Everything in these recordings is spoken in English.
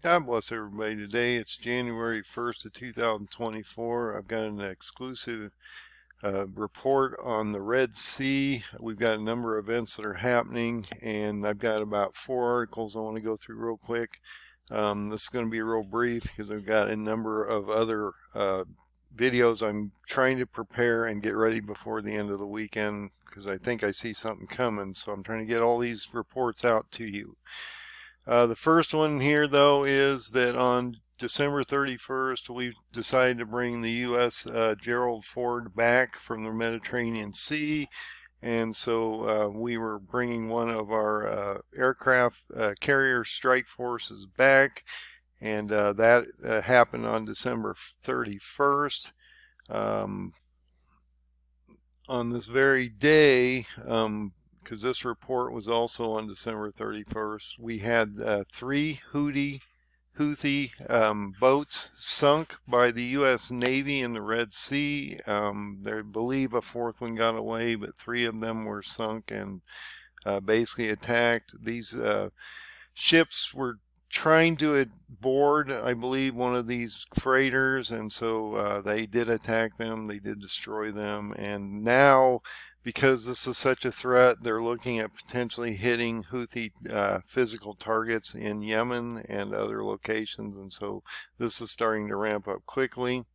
God bless everybody. Today it's January 1st of 2024. I've got an exclusive report on the Red Sea. We've got a number of events that are happening, and I've got about 4 articles I want to go through real quick. This is going to be real brief because I've got a number of other videos I'm trying to prepare and get ready before the end of the weekend because I think I see something coming. So I'm trying to get all these reports out to you. The first one here, though, is that on December 31st, we decided to bring the USS Gerald R back from the Mediterranean Sea. And so we were bringing one of our aircraft carrier strike forces back. And that happened on December 31st. On this very day, because this report was also on December 31st, we had 3 Houthi boats sunk by the U.S. Navy in the Red Sea. They believe a 4th one got away, but 3 of them were sunk and basically attacked. These ships were trying to board, I believe, one of these freighters, and so they did attack them. They did destroy them, and now, because this is such a threat, they're looking at potentially hitting Houthi physical targets in Yemen and other locations, and so this is starting to ramp up quickly.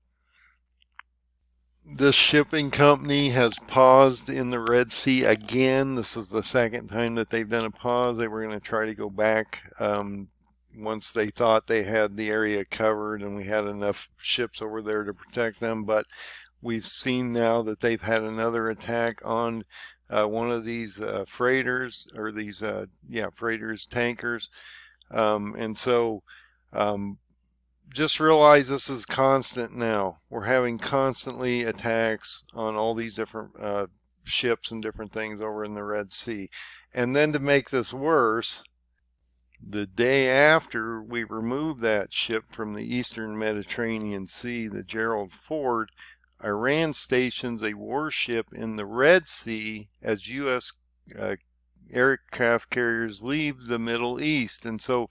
This shipping company has paused in the Red Sea again. This is the second time that they've done a pause. They were going to try to go back once they thought they had the area covered and we had enough ships over there to protect them, but we've seen now that they've had another attack on one of these freighters, or these freighters, tankers, and so just realize this is constant now. We're having constantly attacks on all these different ships and different things over in the Red Sea. And then to make this worse, the day after we removed that ship from the eastern Mediterranean Sea, the Gerald R, Iran stations a warship in the Red Sea as U.S. aircraft carriers leave the Middle East. And so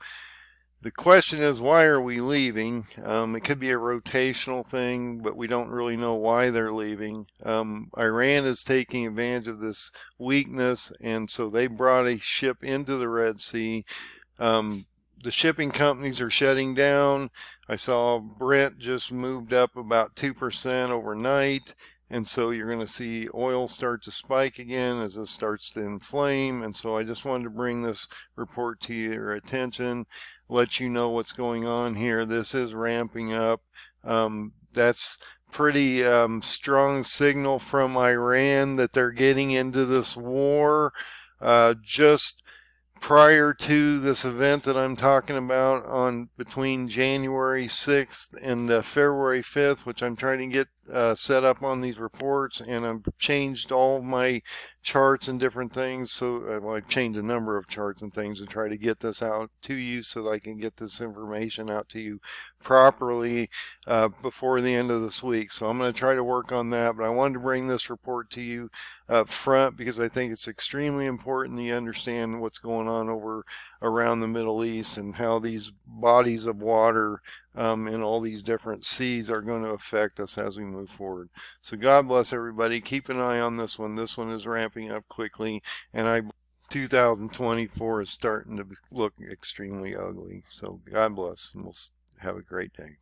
the question is, why are we leaving? It could be a rotational thing, but we don't really know why they're leaving. Iran is taking advantage of this weakness, and so they brought a ship into the Red Sea. The shipping companies are shutting down. I saw Brent just moved up about 2% overnight, and so you're going to see oil start to spike again as this starts to inflame. And so I just wanted to bring this report to your attention, let you know what's going on here. This is ramping up. That's pretty strong signal from Iran that they're getting into this war. Just prior to this event that I'm talking about on between January 6th and February 5th, which I'm trying to get set up on these reports, and I've changed all my charts and different things. So well, I've changed a number of charts and things to try to get this out to you so that I can get this information out to you properly before the end of this week. So I'm going to try to work on that, but I wanted to bring this report to you up front because I think it's extremely important that you understand what's going on over around the Middle East and how these bodies of water in all these different seas are going to affect us as we move forward. So God bless everybody. Keep an eye on this one. This one is ramping up quickly, and 2024 is starting to look extremely ugly. So God bless, and we'll have a great day.